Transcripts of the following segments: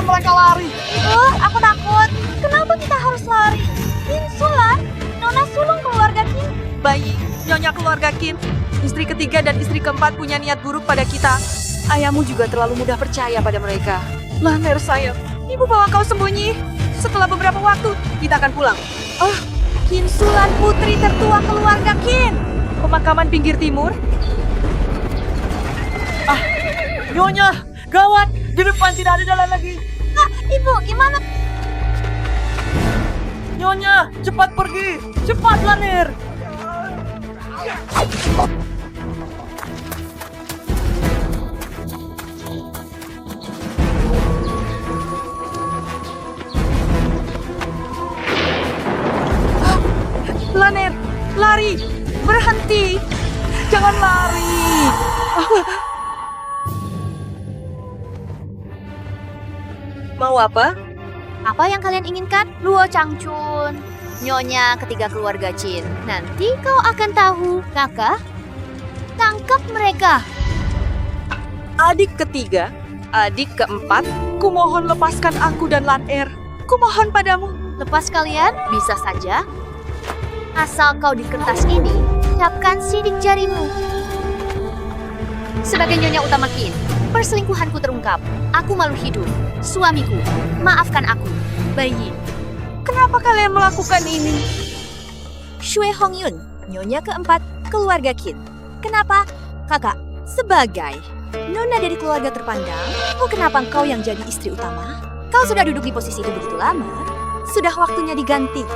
biarkan mereka lari. Ibu, aku takut. Kenapa kita harus lari? Kin Sulan, Nona sulung keluarga Kin. Bayi, nyonya keluarga Kin, istri ketiga dan istri keempat punya niat buruk pada kita. Ayahmu juga terlalu mudah percaya pada mereka. Lanir sayang, ibu bawa kau sembunyi. Setelah beberapa waktu, kita akan pulang. Oh, Kin Sulan putri tertua keluarga Kin. Pemakaman pinggir timur. Nyonya, gawat. Di depan tidak ada jalan lagi. Ah, ibu, gimana? Nyonya, cepat pergi. Cepat, Lanir. Lanir, lari, berhenti. Jangan lari. Mau apa? Apa yang kalian inginkan? Luo Changchun, Nyonya ketiga keluarga Qin. Nanti kau akan tahu, kakak. Tangkap mereka. Adik ketiga, adik keempat, kumohon lepaskan aku dan Lanir. Kumohon padamu. Lepas kalian, bisa saja. Asal kau di kertas ini, capkan sidik jarimu. Sebagai Nyonya utama Qin, perselingkuhanku terungkap. Aku malu hidup. Suamiku, maafkan aku. Bayi, Kenapa kalian melakukan ini? Shui Hongyun, Nyonya keempat, keluarga Qin. Kenapa? Kakak, sebagai Nona dari keluarga terpandang, kenapa kau yang jadi istri utama? Kau sudah duduk di posisi itu begitu lama. Sudah waktunya diganti.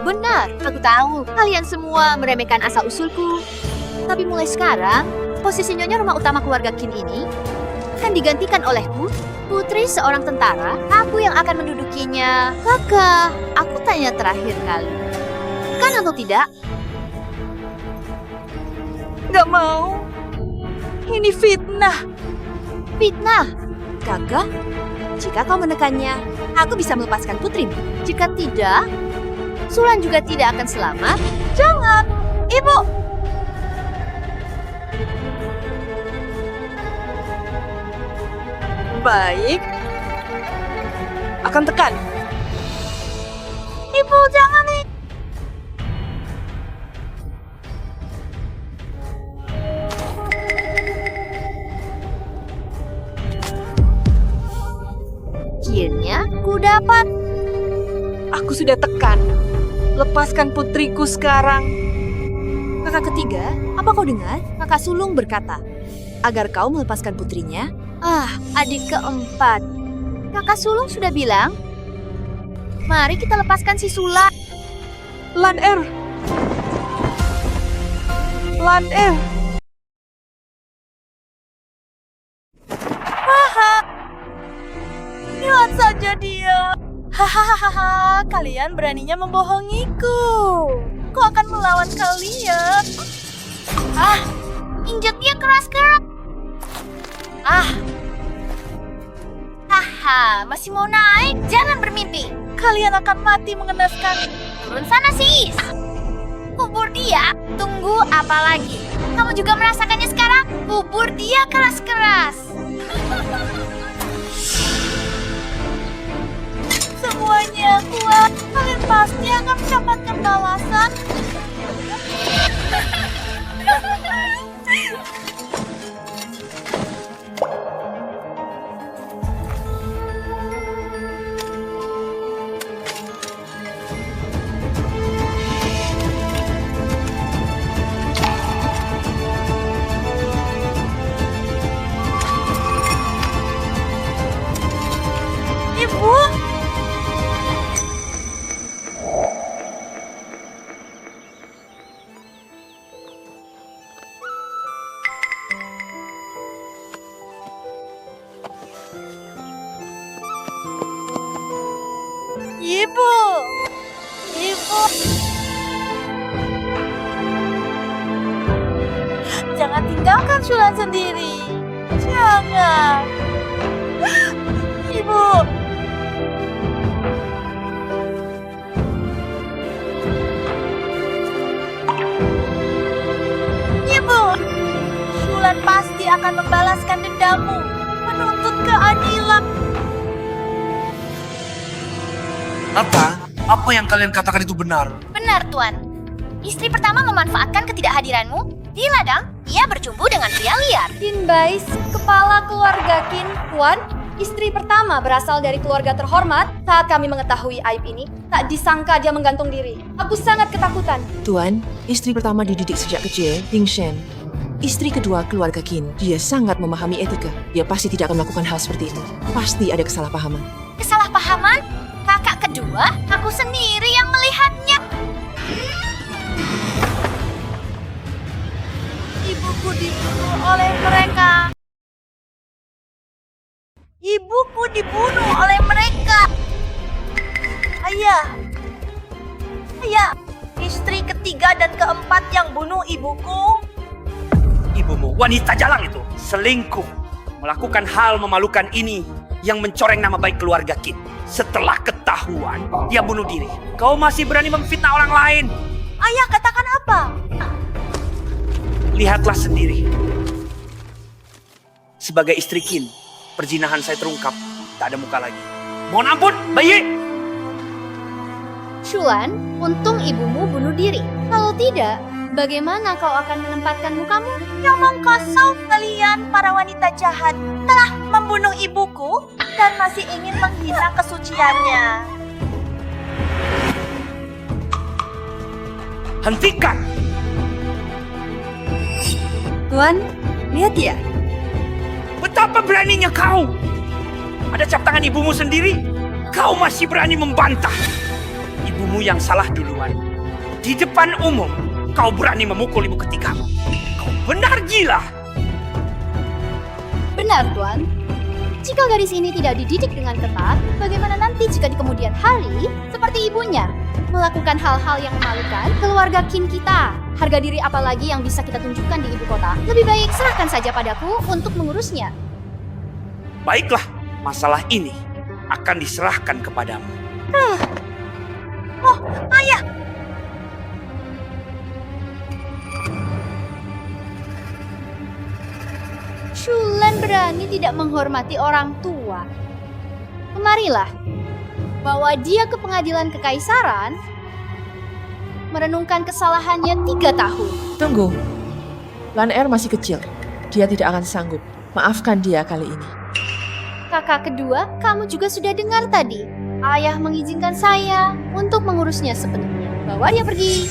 Benar, aku tahu. Kalian semua meremehkan asal-usulku. Tapi mulai sekarang, posisi Nyonya rumah utama keluarga Qin ini akan digantikan olehku, putri seorang tentara. Aku yang akan mendudukinya. Kakak, aku tanya terakhir kali. Kan atau tidak? Gak mau. Ini fitnah. Fitnah. Kakak, jika kau menekannya, aku bisa melepaskan putrimu. Jika tidak, Sulan juga tidak akan selamat. Jangan, Ibu. Baik. Akan tekan. Ibu, jangan nih. Akhirnya, ku dapat. Aku sudah tekan. Lepaskan putriku sekarang. Kakak ketiga, apa kau dengar? Kakak sulung berkata, agar kau melepaskan putrinya. Adik keempat. Kakak sulung sudah bilang, mari kita lepaskan si Sula. Lanir. Lanir. Lihat saja dia. Hahaha, kalian beraninya membohongiku. Ku akan melawan kalian. Injak dia keras-keras. Haha, masih mau naik? Jangan bermimpi. Kalian akan mati mengenaskan. Turun sana, sis. Kubur dia. Tunggu apa lagi? Kamu juga merasakannya sekarang? Kubur dia keras-keras. Semuanya kuat. Kalian pasti akan mendapatkan balasan. Ibu. Ibu. Ibu. Jangan tinggalkan Sulan sendiri. Jangan. Ibu. Ibu. Sulan pasti akan membalaskan dendammu, menuntut keadilan. Apa yang kalian katakan itu benar? Benar, Tuan. Istri pertama memanfaatkan ketidakhadiranmu. Di ladang, ia bercumbu dengan pria liar. Qin Bais, kepala keluarga Qin. Tuan, istri pertama berasal dari keluarga terhormat. Saat kami mengetahui aib ini, tak disangka dia menggantung diri. Aku sangat ketakutan. Tuan, istri pertama dididik sejak kecil, Ting Shen. Istri kedua keluarga Qin, dia sangat memahami etika. Dia pasti tidak akan melakukan hal seperti itu. Pasti ada kesalahpahaman. Kesalahpahaman? Kakak kedua, aku sendiri yang melihatnya. Ibuku dibunuh oleh mereka. Ibuku dibunuh oleh mereka. Ayah. Ayah, istri ketiga dan keempat yang bunuh ibuku. Ibumu, wanita jalang itu, selingkuh. Melakukan hal memalukan ini yang mencoreng nama baik keluarga Qin. Setelah ketahuan, dia bunuh diri. Kau masih berani memfitnah orang lain. Ayah, katakan apa? Lihatlah sendiri. Sebagai istri Qin, perzinahan saya terungkap. Tak ada muka lagi. Mohon ampun, bayi! Shulan, untung ibumu bunuh diri. Kalau tidak, bagaimana kau akan menempatkan mukamu? Yang mengkosong kalian, para wanita jahat, telah membunuh ibuku dan masih ingin menghina kesuciannya. Hentikan! Tuan, lihat ya. Betapa beraninya kau! Ada cap tangan ibumu sendiri, kau masih berani membantah. Ibumu yang salah duluan. Di depan umum, kau berani memukul ibu ketigamu. Kau benar gila! Benar, Tuan. Jika gadis ini tidak dididik dengan ketat, bagaimana nanti jika di kemudian hari, seperti ibunya, melakukan hal-hal yang memalukan keluarga Qin kita? Harga diri apalagi yang bisa kita tunjukkan di ibu kota? Lebih baik serahkan saja padaku untuk mengurusnya. Baiklah, masalah ini akan diserahkan kepadamu. Oh, ayah! Shulan berani tidak menghormati orang tua. Kemarilah, bawa dia ke pengadilan kekaisaran, merenungkan kesalahannya 3 tahun. Tunggu. Lan Er masih kecil. Dia tidak akan sanggup. Maafkan dia kali ini. Kakak kedua, kamu juga sudah dengar tadi. Ayah mengizinkan saya untuk mengurusnya sepenuhnya. Bawa dia pergi.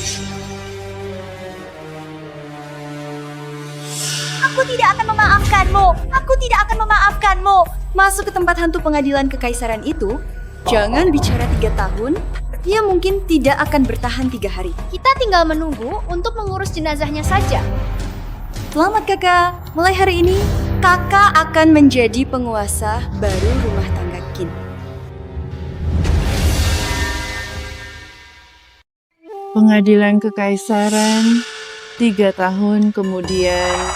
Aku tidak akan memaafkanmu. Aku tidak akan memaafkanmu. Masuk ke tempat hantu pengadilan kekaisaran itu. Jangan bicara 3 tahun. Dia mungkin tidak akan bertahan 3 hari. Kita tinggal menunggu untuk mengurus jenazahnya saja. Selamat kakak. Mulai hari ini, kakak akan menjadi penguasa baru rumah tangga Qin. Pengadilan Kekaisaran 3 tahun kemudian.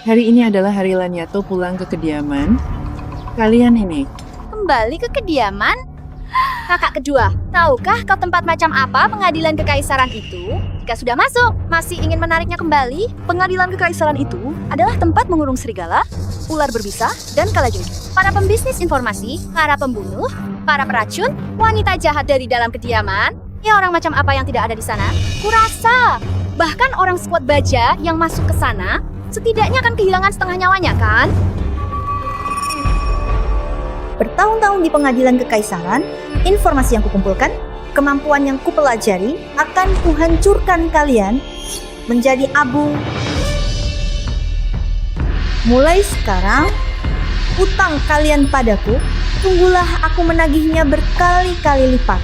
Hari ini adalah hari Lanyato pulang ke kediaman. Kalian ini. Kembali ke kediaman? Kakak kedua, tahukah kau tempat macam apa pengadilan kekaisaran itu? Jika sudah masuk, masih ingin menariknya kembali? Pengadilan kekaisaran itu adalah tempat mengurung serigala, ular berbisa, dan kalajengking. Para pembisnis informasi, para pembunuh, para peracun, wanita jahat dari dalam kediaman. Ya, orang macam apa yang tidak ada di sana? Kurasa, bahkan orang squad baja yang masuk ke sana setidaknya akan kehilangan setengah nyawanya, kan? Bertahun-tahun di pengadilan kekaisaran, informasi yang kukumpulkan, kemampuan yang kupelajari akan kuhancurkan kalian menjadi abu. Mulai sekarang, utang kalian padaku, tunggulah aku menagihnya berkali-kali lipat.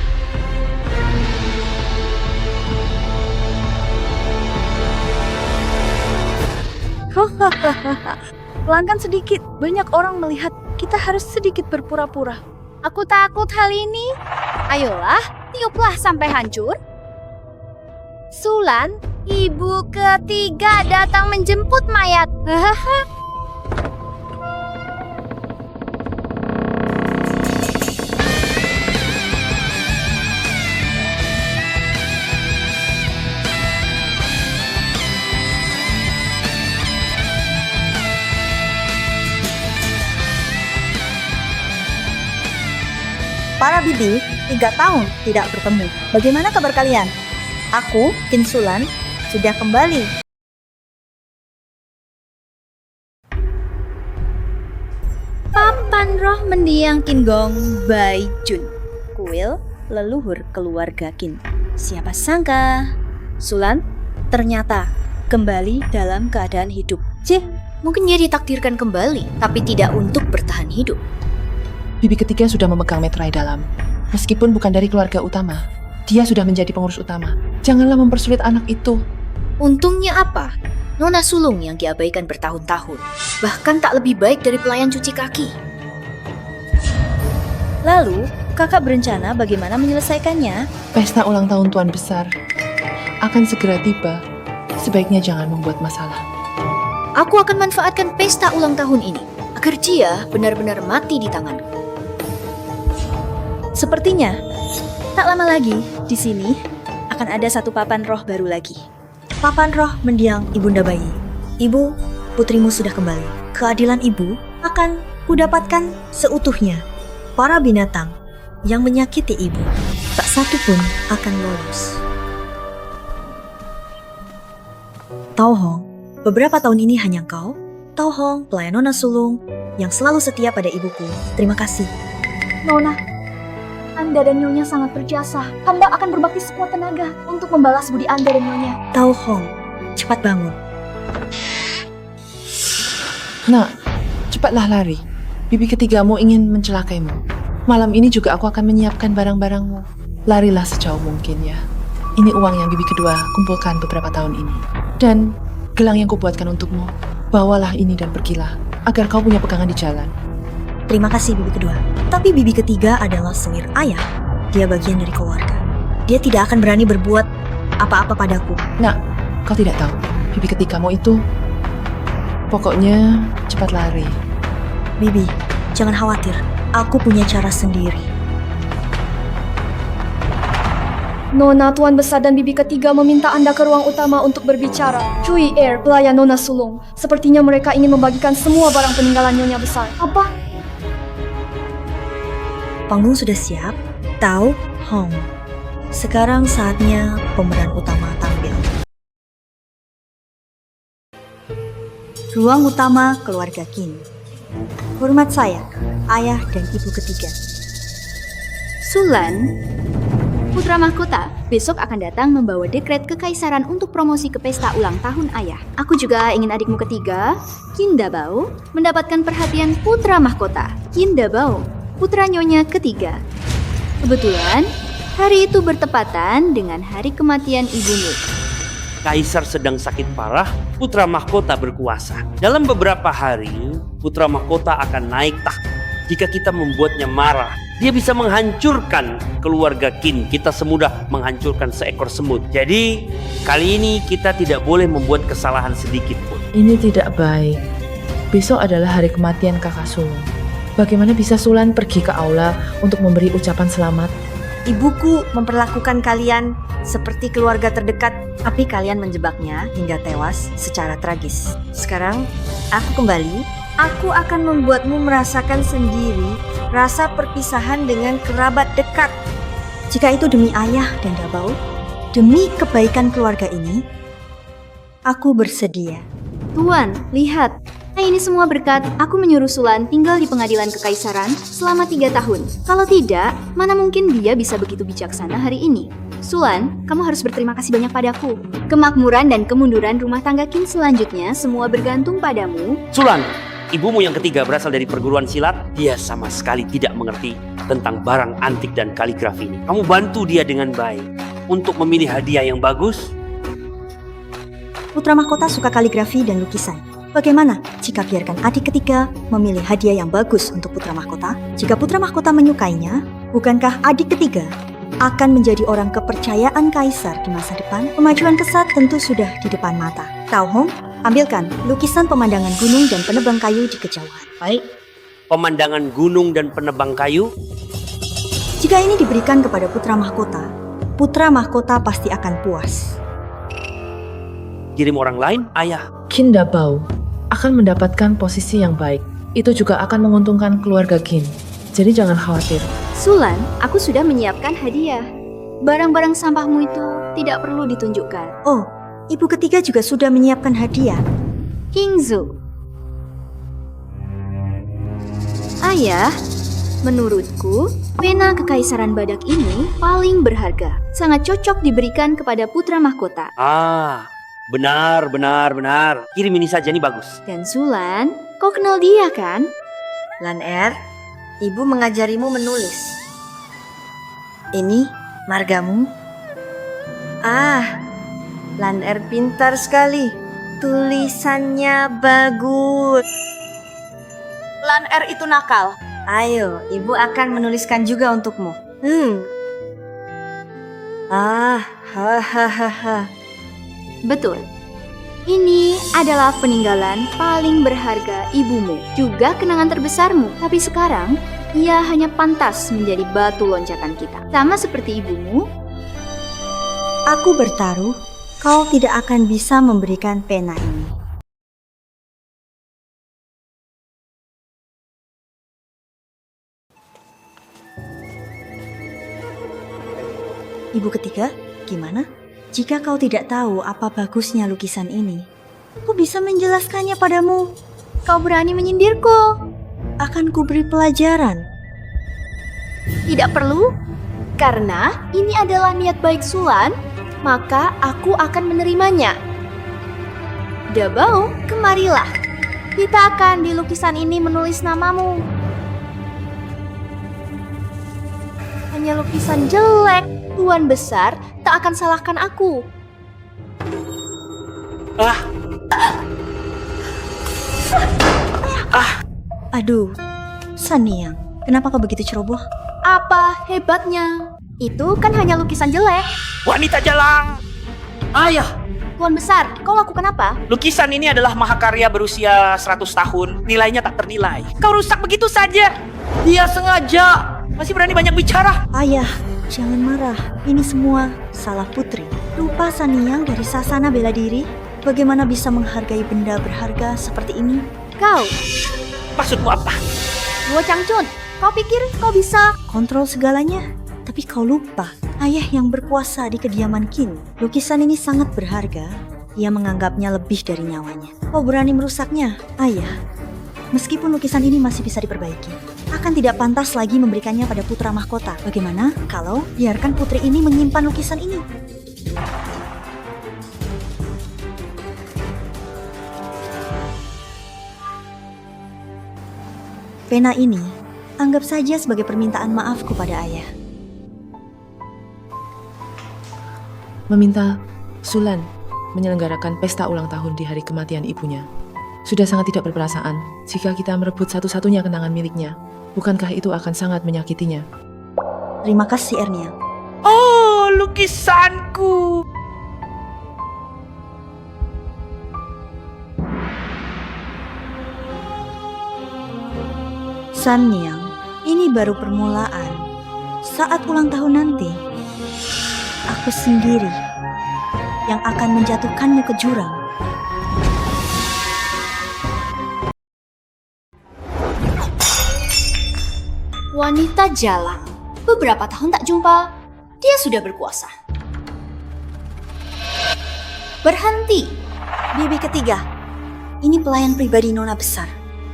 Pelanggan sedikit, banyak orang melihat. Kita harus sedikit berpura-pura. Aku takut hal ini. Ayolah, tiuplah sampai hancur. Sulan, ibu ketiga datang menjemput mayat. Hahaha. Bibi, 3 tahun tidak bertemu. Bagaimana kabar kalian? Aku, Kin Sulan, sudah kembali. Papan roh mendiang Kin Gong Bai Jun, kuil leluhur keluarga Qin. Siapa sangka Sulan ternyata kembali dalam keadaan hidup. Mungkin dia ditakdirkan kembali, tapi tidak untuk bertahan hidup. Bibi ketiga sudah memegang Metrai Dalam. Meskipun bukan dari keluarga utama, dia sudah menjadi pengurus utama. Janganlah mempersulit anak itu. Untungnya apa? Nona sulung yang diabaikan bertahun-tahun, bahkan tak lebih baik dari pelayan cuci kaki. Lalu, kakak berencana bagaimana menyelesaikannya? Pesta ulang tahun Tuan Besar akan segera tiba. Sebaiknya jangan membuat masalah. Aku akan manfaatkan pesta ulang tahun ini agar dia benar-benar mati di tanganku. Sepertinya, tak lama lagi di sini akan ada satu papan roh baru lagi. Papan roh mendiang ibunda bayi. Ibu, putrimu sudah kembali. Keadilan ibu akan kudapatkan seutuhnya. Para binatang yang menyakiti ibu, tak satu pun akan lolos. Tao Hong, beberapa tahun ini hanya kau, Tao Hong, pelayan Nona Sulung, yang selalu setia pada ibuku. Terima kasih. Nona, Anda dan Nyonya sangat berjasa. Hamba akan berbakti sekuat tenaga untuk membalas budi Anda dan Nyonya. Tao Hong, cepat bangun. Nak, cepatlah lari. Bibi ketigamu ingin mencelakaimu. Malam ini juga aku akan menyiapkan barang-barangmu. Larilah sejauh mungkin ya. Ini uang yang bibi kedua kumpulkan beberapa tahun ini. Dan gelang yang kubuatkan untukmu. Bawalah ini dan pergilah, agar kau punya pegangan di jalan. Terima kasih bibi kedua. Tapi bibi ketiga adalah sengir ayah. Dia bagian dari keluarga. Dia tidak akan berani berbuat apa-apa padaku. Nak, kau tidak tahu. Bibi ketigamu itu... Pokoknya cepat lari. Bibi, jangan khawatir. Aku punya cara sendiri. Nona, Tuan Besar dan Bibi ketiga meminta Anda ke ruang utama untuk berbicara. Cui Air, pelayan Nona Sulung. Sepertinya mereka ingin membagikan semua barang peninggalan Nyonya Besar. Apa? Panggung sudah siap. Tao Hong. Sekarang saatnya pemeran utama tampil. Ruang utama keluarga Qin. Hormat saya, ayah dan ibu ketiga. Sulan, putra mahkota, besok akan datang membawa dekret kekaisaran untuk promosi ke pesta ulang tahun ayah. Aku juga ingin adikmu ketiga, Qin Dabao, mendapatkan perhatian putra mahkota, Qin Dabao, putra nyonya ketiga. Kebetulan, hari itu bertepatan dengan hari kematian ibumu. Kaisar sedang sakit parah, putra mahkota berkuasa. Dalam beberapa hari, putra mahkota akan naik tahta. Jika kita membuatnya marah, dia bisa menghancurkan keluarga Qin. Kita semudah menghancurkan seekor semut. Jadi, kali ini kita tidak boleh membuat kesalahan sedikit pun. Ini tidak baik. Besok adalah hari kematian kakak sulung. Bagaimana bisa Sulan pergi ke aula untuk memberi ucapan selamat? Ibuku memperlakukan kalian seperti keluarga terdekat, tapi kalian menjebaknya hingga tewas secara tragis. Sekarang, aku kembali. Aku akan membuatmu merasakan sendiri rasa perpisahan dengan kerabat dekat. Jika itu demi ayah dan Dabao, demi kebaikan keluarga ini, aku bersedia. Tuan, lihat. Ini semua berkat aku menyuruh Sulan tinggal di pengadilan kekaisaran selama 3 tahun. Kalau tidak, mana mungkin dia bisa begitu bijaksana hari ini. Sulan, kamu harus berterima kasih banyak padaku. Kemakmuran dan kemunduran rumah tangga Qin selanjutnya semua bergantung padamu. Sulan, ibumu yang ketiga berasal dari perguruan silat. Dia sama sekali tidak mengerti tentang barang antik dan kaligrafi ini. Kamu bantu dia dengan baik untuk memilih hadiah yang bagus. Putra mahkota suka kaligrafi dan lukisan. Bagaimana jika biarkan adik ketiga memilih hadiah yang bagus untuk putra mahkota? Jika putra mahkota menyukainya, bukankah adik ketiga akan menjadi orang kepercayaan kaisar di masa depan? Kemajuan pesat tentu sudah di depan mata. Tao Hong, ambilkan lukisan pemandangan gunung dan penebang kayu di kejauhan. Baik. Pemandangan gunung dan penebang kayu. Jika ini diberikan kepada putra mahkota pasti akan puas. Kirim orang lain, ayah. Qin Dabao akan mendapatkan posisi yang baik. Itu juga akan menguntungkan keluarga Qin. Jadi jangan khawatir. Sulan, aku sudah menyiapkan hadiah. Barang-barang sampahmu itu tidak perlu ditunjukkan. Oh, ibu ketiga juga sudah menyiapkan hadiah. Kingzu. Ayah, menurutku, pena kekaisaran badak ini paling berharga. Sangat cocok diberikan kepada putra mahkota. Benar. Kirim ini saja, ini bagus. Dan Sulan, kau kenal dia kan? Lan ibu mengajarimu menulis. Ini margamu. Lan pintar sekali. Tulisannya bagus. Lan itu nakal. Ayo, ibu akan menuliskan juga untukmu. Hahaha. Betul. Ini adalah peninggalan paling berharga ibumu, juga kenangan terbesarmu. Tapi sekarang, ia hanya pantas menjadi batu loncatan kita. Sama seperti ibumu. Aku bertaruh, kau tidak akan bisa memberikan pena ini. Ibu ketiga, gimana? Jika kau tidak tahu apa bagusnya lukisan ini, aku bisa menjelaskannya padamu. Kau berani menyindirku. Akan kuberi pelajaran. Tidak perlu, karena ini adalah niat baik Sulan, maka aku akan menerimanya. Dabao, kemarilah. Kita akan di lukisan ini menulis namamu. Hanya lukisan jelek, Tuan Besar tak akan salahkan aku. Aduh, Sanyang, kenapa kau begitu ceroboh? Apa hebatnya? Itu kan hanya lukisan jelek. Wanita jalang! Ayah, Tuan Besar, kau lakukan apa? lukisan ini adalah mahakarya berusia 100 tahun. Nilainya tak ternilai. Kau rusak begitu saja. Dia sengaja. Masih berani banyak bicara. Ayah, jangan marah. Ini semua salah putri. Lupa Sanyang dari Sasana Bela Diri? Bagaimana bisa menghargai benda berharga seperti ini? Kau, Maksudmu apa? Luo Changchun, kau pikir kau bisa? Kontrol segalanya? Tapi kau lupa, ayah yang berkuasa di kediaman Qin. Lukisan ini sangat berharga. Ia menganggapnya lebih dari nyawanya. Kau berani merusaknya, ayah. Meskipun lukisan ini masih bisa diperbaiki, akan tidak pantas lagi memberikannya pada putra mahkota. Bagaimana kalau biarkan putri ini menyimpan lukisan ini? Pena ini, anggap saja sebagai permintaan maafku pada ayah. Meminta Sulan menyelenggarakan pesta ulang tahun di hari kematian ibunya. Sudah sangat tidak berperasaan jika kita merebut satu-satunya kenangan miliknya. Bukankah itu akan sangat menyakitinya? Terima kasih, Ernia. Oh, lukisanku. Sanyang, ini baru permulaan. Saat ulang tahun nanti, aku sendiri yang akan menjatuhkanmu ke jurang. Wanita jalang. Beberapa tahun tak jumpa, dia sudah berkuasa. Berhenti. Bibi ketiga, ini pelayan pribadi Nona besar.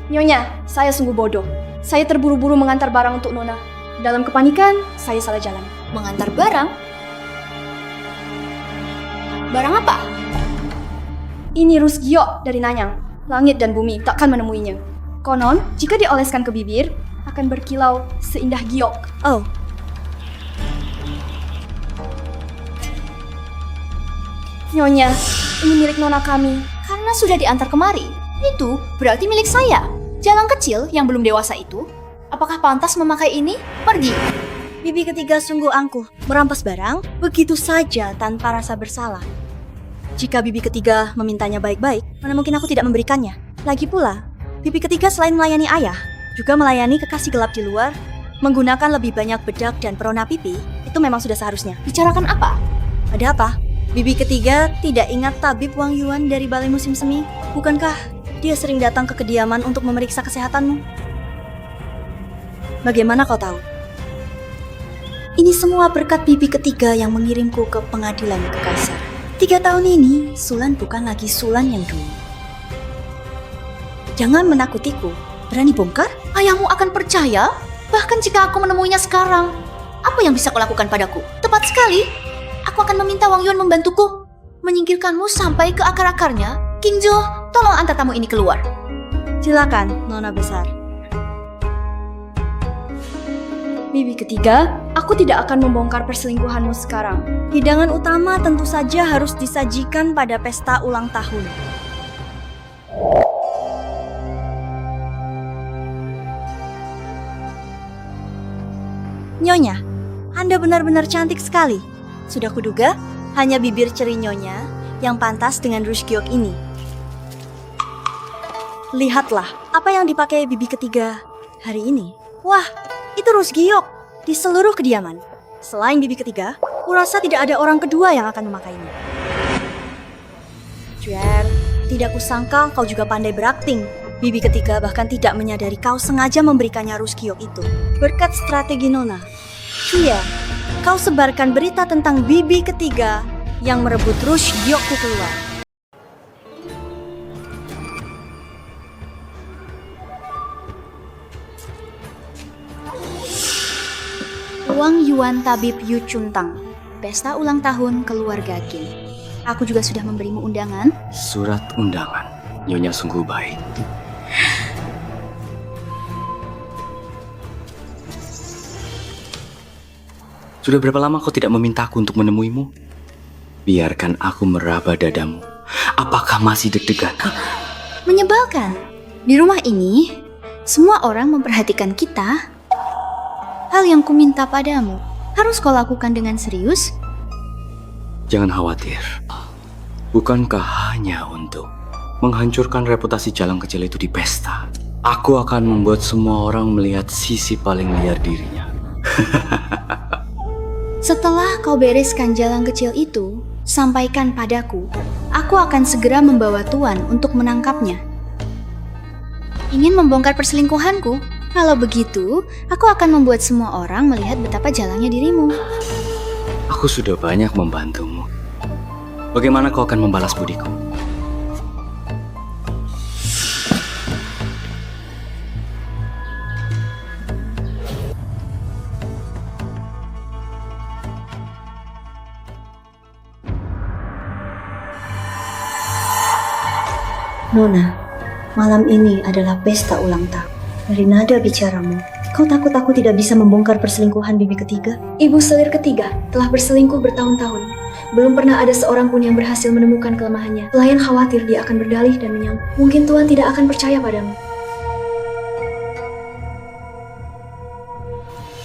Nyonya, saya sungguh bodoh. Saya terburu-buru mengantar barang untuk Nona. Dalam kepanikan, saya salah jalan. Mengantar barang? Barang apa? Ini Rus Giok dari Nanyang. Langit dan bumi takkan menemuinya. Konon, jika dioleskan ke bibir, akan berkilau seindah giok. Oh, Nyonya, ini milik Nona kami. Karena sudah diantar kemari. Itu berarti milik saya. Jalang kecil yang belum dewasa itu, apakah pantas memakai ini? Pergi. Bibi ketiga sungguh angkuh, merampas barang begitu saja tanpa rasa bersalah. Jika Bibi ketiga memintanya baik-baik, mana mungkin aku tidak memberikannya. Lagi pula, Bibi ketiga selain melayani ayah, juga melayani kekasih gelap di luar, menggunakan lebih banyak bedak dan perona pipi, itu memang sudah seharusnya. Bicarakan apa? Ada apa? Bibi ketiga tidak ingat tabib Wang Yuan dari Balai Musim Semi? Bukankah dia sering datang ke kediaman untuk memeriksa kesehatanmu? Bagaimana kau tahu? Ini semua berkat bibi ketiga yang mengirimku ke pengadilan kekaisaran. 3 tahun ini, Sulan bukan lagi Sulan yang dulu. Jangan menakutiku. Berani bongkar? Ayahmu akan percaya? Bahkan jika aku menemuinya sekarang. Apa yang bisa kau lakukan padaku? Tepat sekali. Aku akan meminta Wang Yuan membantuku. Menyingkirkanmu sampai ke akar-akarnya. King Jo, tolong antar tamu ini keluar. Silakan, Nona besar. Bibi ketiga, aku tidak akan membongkar perselingkuhanmu sekarang. Hidangan utama tentu saja harus disajikan pada pesta ulang tahun. Nyonya, Anda benar-benar cantik sekali. Sudah kuduga, hanya bibir ceri Nyonya yang pantas dengan Rusgiok ini. Lihatlah apa yang dipakai bibi ketiga hari ini. Wah, itu Rusgiok di seluruh kediaman. Selain bibi ketiga, kurasa tidak ada orang kedua yang akan memakainya. Juer, tidak kusangka kau juga pandai berakting. Bibi ketiga bahkan tidak menyadari kau sengaja memberikannya Rusgiok itu. Berkat strategi Nona. Iya, kau sebarkan berita tentang bibi ketiga yang merebut Rusgiokku keluar. Wang Yuan Tabib Yu Chuntang, pesta ulang tahun keluarga Qin. Aku juga sudah memberimu undangan. Surat undangan. Nyonya sungguh baik. Sudah berapa lama kau tidak memintaku untuk menemuimu? Biarkan aku meraba dadamu. Apakah masih deg-degan? Menyebalkan. Di rumah ini, semua orang memperhatikan kita. Hal yang kuminta padamu, harus kau lakukan dengan serius. Jangan khawatir. Bukankah hanya untuk menghancurkan reputasi jalan kecil itu di pesta? Aku akan membuat semua orang melihat sisi paling liar dirinya. Setelah kau bereskan jalan kecil itu, sampaikan padaku. Aku akan segera membawa Tuan untuk menangkapnya. Ingin membongkar perselingkuhanku? Kalau begitu, aku akan membuat semua orang melihat betapa jalangnya dirimu. Aku sudah banyak membantumu. Bagaimana kau akan membalas budiku? Nona, malam ini adalah pesta ulang tahun. Dari nada bicaramu, kau takut aku tidak bisa membongkar perselingkuhan bibi ketiga? Ibu selir ketiga telah berselingkuh bertahun-tahun. Belum pernah ada seorang pun yang berhasil menemukan kelemahannya. Pelayan khawatir dia akan berdalih dan menyangka. Mungkin Tuan tidak akan percaya padamu.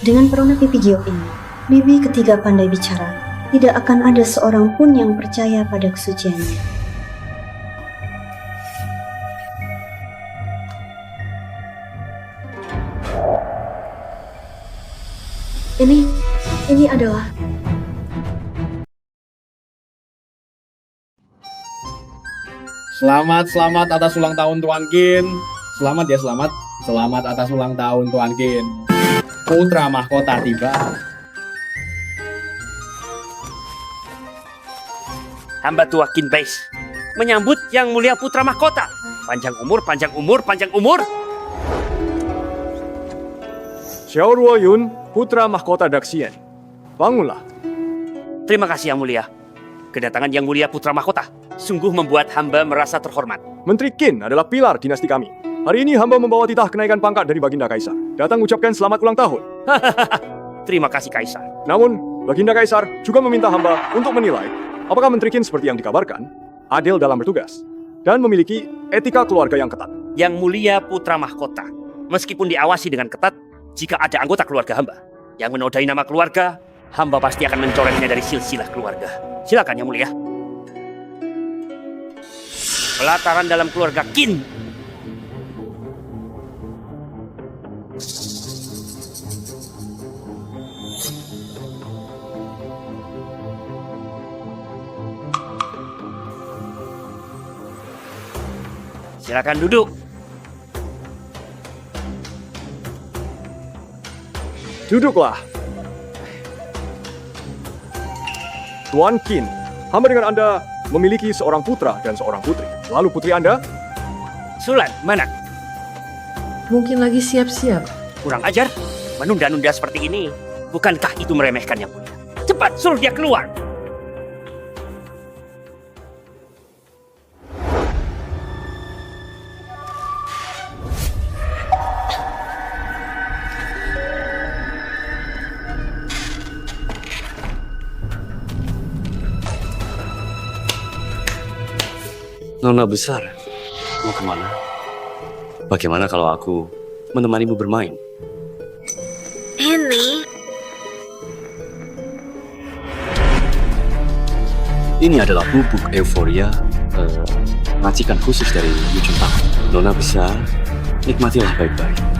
Dengan perona pipi giok ini, bibi ketiga pandai bicara. Tidak akan ada seorang pun yang percaya pada kesuciannya. Ini adalah Selamat atas ulang tahun Tuan Qin. Selamat atas ulang tahun Tuan Qin. Putra mahkota tiba. Hamba tua Qin Bais menyambut yang mulia putra mahkota. Panjang umur, panjang umur, panjang umur. Xiao Ruoyun, putra mahkota Daxian. Bangunlah. Terima kasih yang mulia. Kedatangan yang mulia putra mahkota sungguh membuat hamba merasa terhormat. Menteri Qin adalah pilar dinasti kami. Hari ini hamba membawa titah kenaikan pangkat dari Baginda Kaisar. Datang ucapkan selamat ulang tahun. Terima kasih Kaisar. Namun, Baginda Kaisar juga meminta hamba untuk menilai apakah Menteri Qin seperti yang dikabarkan, adil dalam bertugas, dan memiliki etika keluarga yang ketat. Yang mulia putra mahkota, meskipun diawasi dengan ketat, jika ada anggota keluarga hamba yang menodai nama keluarga, hamba pasti akan mencoretnya dari silsilah keluarga. Silakan yang mulia. Pelataran dalam keluarga Qin. Silakan duduk. Duduklah. Tuan Qin, hamba dengan Anda memiliki seorang putra dan seorang putri. Lalu putri Anda? Sulan, mana? Mungkin lagi siap-siap. Kurang ajar, menunda-nunda seperti ini. Bukankah itu meremehkan yang mulia? Cepat suruh dia keluar. Nona besar, mau kemana? Bagaimana kalau aku menemanimu bermain? Henry, Ini adalah bubuk euforia, racikan khusus dari Yujin Pak. Nona besar, nikmatilah baik-baik.